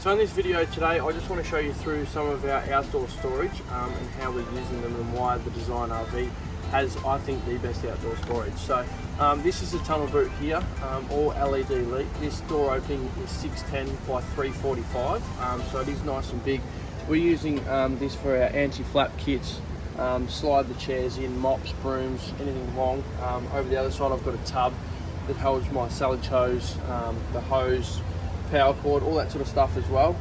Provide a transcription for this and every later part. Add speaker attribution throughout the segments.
Speaker 1: So in this video today, I just want to show you through some of our outdoor storage and how we're using them and why the Design RV has, I think, the best outdoor storage. So this is a tunnel boot here, all LED lit. This door opening is 610 by 345, so it is nice and big. We're using this for our anti-flap kits, slide the chairs in, mops, brooms, anything long. Over the other side I've got a tub that holds my silage hose, the hose, power cord, all that sort of stuff as well.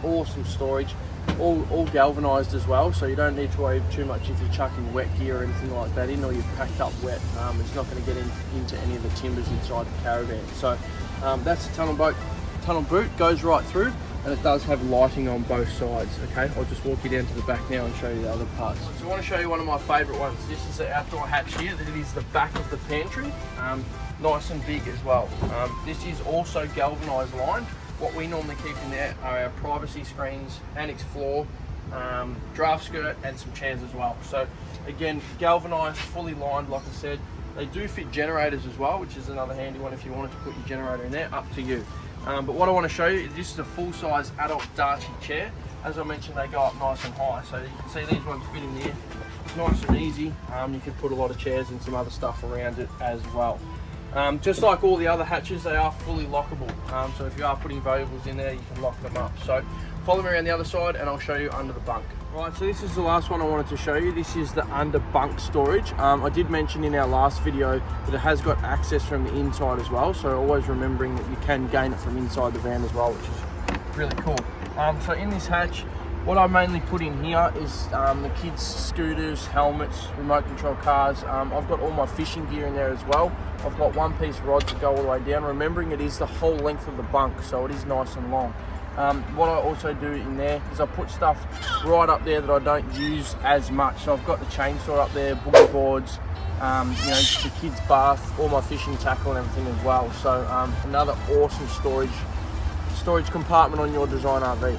Speaker 1: Awesome storage, all galvanized as well, so you don't need to worry too much if you're chucking wet gear or anything like that in, or you've packed up wet. It's not going to get into any of the timbers inside the caravan. So that's the tunnel boot, goes right through, and it does have lighting on both sides. Okay, I'll just walk you down to the back now and show you the other parts. So I want to show you one of my favorite ones. This is the outdoor hatch here. It is the back of the pantry, nice and big as well. This is also galvanized lined. What we normally keep in there are our privacy screens, annex floor, draft skirt, and some chairs as well. So again, galvanized, fully lined, like I said. They do fit generators as well, which is another handy one if you wanted to put your generator in there, up to you. But what I want to show you is this is a full-size adult Darchie chair. As I mentioned, they go up nice and high, so you can see these ones fit in there. It's nice and easy. You can put a lot of chairs and some other stuff around it as well. Just like all the other hatches, they are fully lockable. So if you are putting valuables in there, you can lock them up. So follow me around the other side and I'll show you under the bunk. Right, so this is the last one I wanted to show you. This is the under bunk storage. I did mention in our last video that it has got access from the inside as well. So always remembering that you can gain it from inside the van as well, which is really cool. So in this hatch, what I mainly put in here is the kids' scooters, helmets, remote control cars. I've got all my fishing gear in there as well. I've got one-piece rods that go all the way down, remembering it is the whole length of the bunk, so it is nice and long. What I also do in there is I put stuff right up there that I don't use as much. So I've got the chainsaw up there, boogie boards, you know, the kids' bath, all my fishing tackle and everything as well. So another awesome storage compartment on your Design RV.